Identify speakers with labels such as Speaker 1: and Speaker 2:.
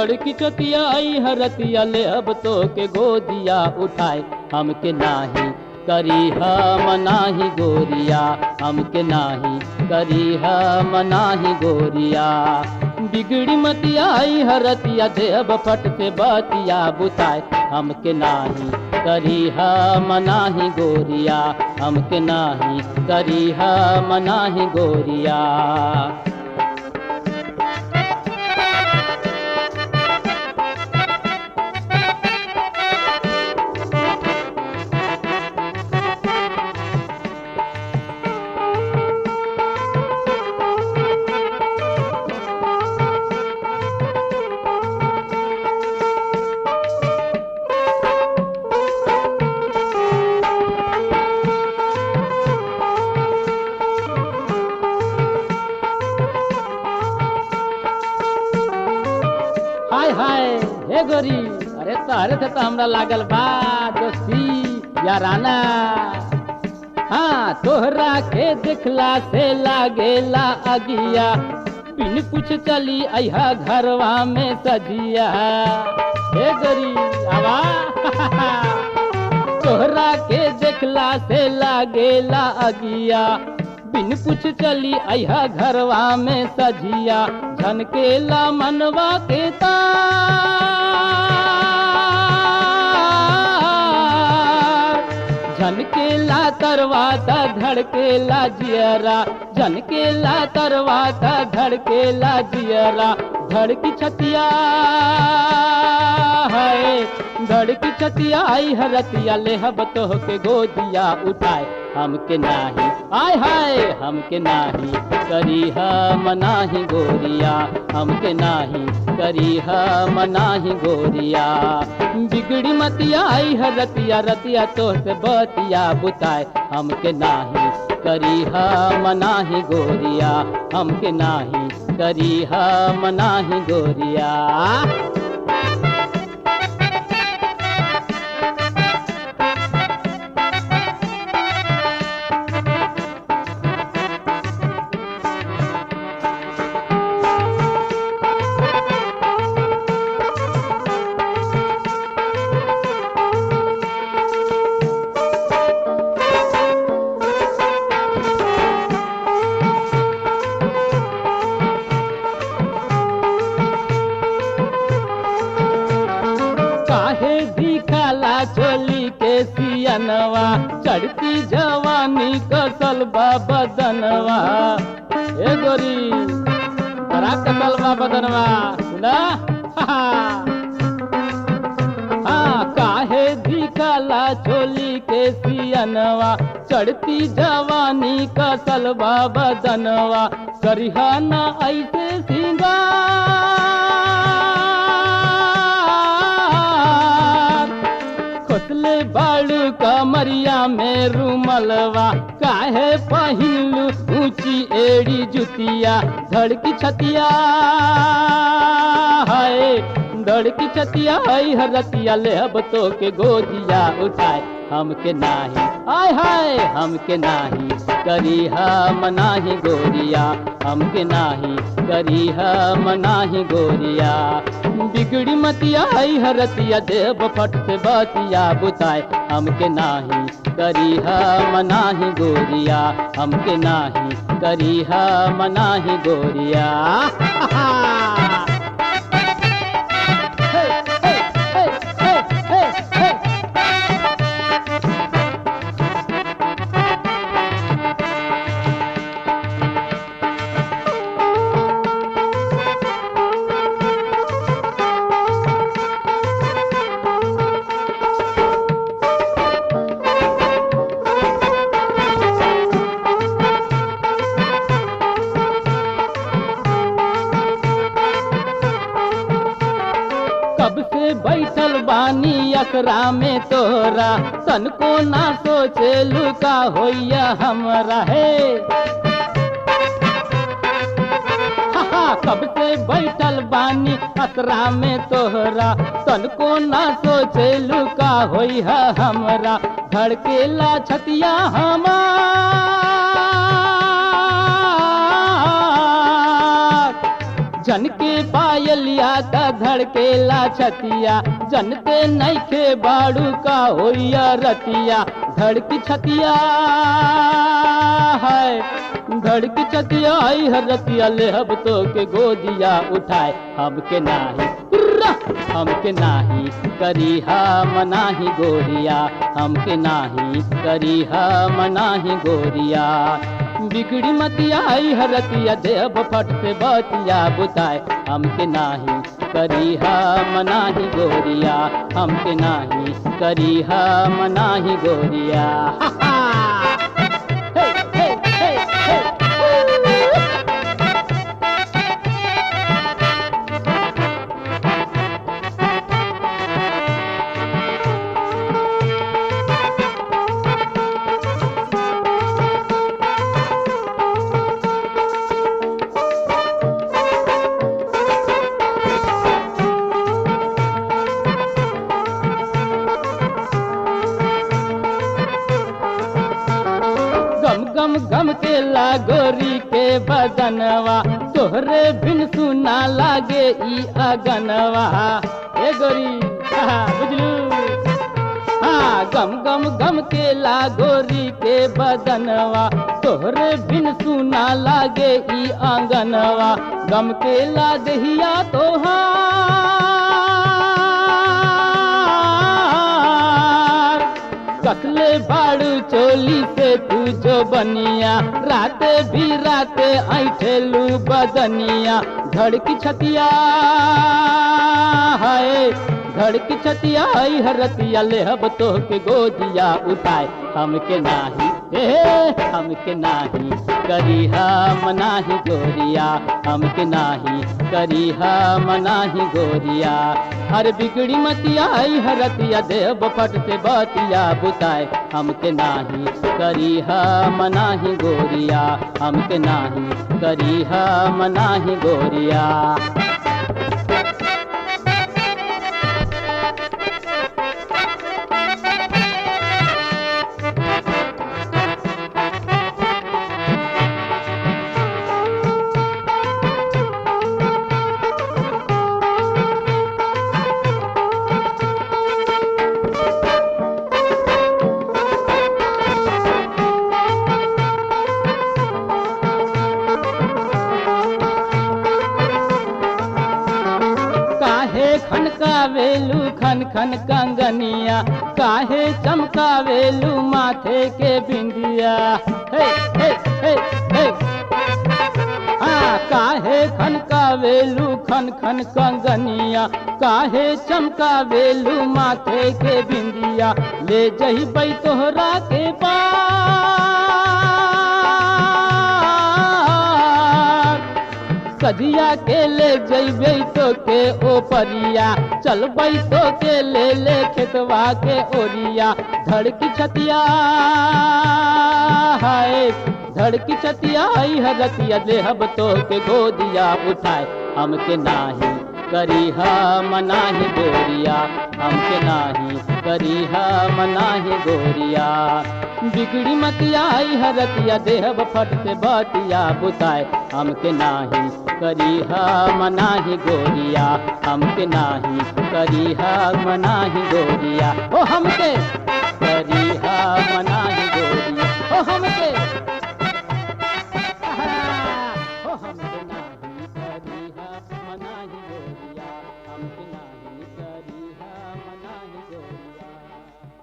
Speaker 1: धड़की छतिया आई हरतिया ले अब तो के गोदिया उठाए हमके नाही करी हम नाही गोरिया हमके नाही करी हम नाही गोरिया बिगड़ी मतिया आई हरतिया देव फट से बतिया बुताए हमके नाही करी हम नाही गोरिया हमके नाही करी हम नाही गोरिया। हाय हाय हे गोरी अरे तहरे से तो हमरा लागल बा दोस्ती याराना। हाँ तोहरा के देखला से लागेला अगिया बिन कुछ चली अहा घरवा में सजिया। हे गोरी आवा तोहरा के देखला से लागेला अगिया बिन कुछ चली अहा घरवा में सजिया झनकेला मनवा के झनकेला तरवाता धड़केला जियरा झनकेला तरवाता धड़केला जियरा धड़की छतिया है धड़की छतिया आई हरतिया ले हब तो के गोदिया उठाए हमके नाही आय हाय हमके नाही करी हम नाही गोरिया हमके नाही करी हम नाही गोरिया बिगड़ी मतिया आई हरतिया रतिया तो से बतिया बुताए हमके नाही करी हम नाही गोरिया हमके नाही करी हम नाही गोरिया। चोली के सियनवा चढ़ती जवानी कसल बदनवा। ए गोरी बड़ा कसल बदनवा सुना हाँ काहे दिखला चोली के सियनवा चढ़ती जवानी कसल बदनवा करिहा ना ऐसे सिंगार खोसले बाड़ू कमरिया में रुमलवा काहे पहिनलू ऊंची एड़ी जुतिया धड़की छतिया है धड़की छतिया है हरतिया ले अब तो के गोदिया उठाए हमके नाही आय हाय हमके नाही करी हम नाही गोरिया हमके नाही करी हम नाही गोरिया बिगड़ी मतिया आई हरतिया देव फट से बतिया बुताए हमके नाही करी हम नाही गोरिया हमके नाही करी हम नाही गोरिया। कब से बैठल बानी अकरा में तोरा तनको ना सोचे लुका होइया हमरा है। कब से बैठल बानी अकरा में तोहरा तनको ना सोचे लुका होइया हमरा धड़केला छतिया हमार झनके पायलिया त धड़केला छतिया जनते नइखे बाड़ू का होइया रतिया धड़की छतिया है धड़की छतिया आई हर रतिया ले हब तो के गोदिया उठाए हमके नाही हमके नाही करी हम नाही गोरिया हमके नाही करी हम नाही गोरिया बिगड़ी मतिया आई हरतिया देव फट से बतिया बुताए हमके नाही करी हम नाही गोरिया हमके नाही करी हम नाही गोरिया हे, हे, हे, हे। गम गम के लागोरी के बदनवा तोहरे बिन सुना लागे ई अगनवा ए गोरी बुझलू हाँ गम गम गम के लागोरी के बदनवा तोहरे बिन सुना लागे ई आंगनवा गम के ला दहिया कसले बाड़ू चोली से तू जो बनिया राते भी राते ऐठेलू बदनिया धड़की छतिया है धड़की छतिया आई हरतिया ले हब तो के गोदिया उठाए हमके नाही हमके नाही करी हम नाही गोरिया हमके नाही करी हम नाही गोरिया हर बिगड़ी मतिया आई हरतिया देव फट से बतिया बुताए हमके नाही करी हम नाही गोरिया हमके नाही करी हम नाही गोरिया खनकावेलू खन खन कंगनिया काहे चमकावेलू माथे के बिंदिया हे हे हे हे हाँ काहे खनकावेलू खन खन कंगनिया काहे चमकावेलू माथे के बिंदिया ले जही बई तोहरा के पास सदिया के ले जइबे तो के ओ परिया चलबै तो के ले खेतवा के ओरिया धड़की छतिया है धड़की छतिया आई हरतिया ले हब तो के गोदिया उठाए हमके नाही करी हम नाही गोरिया हमके नाही करी हम नाही गोरिया बिगड़ी मतिया आई हरतिया देहब फट से बतिया बुताए हमके नाही करी हम नाही गोरिया हमके नाही करी हम नाही गोरिया ओ हमके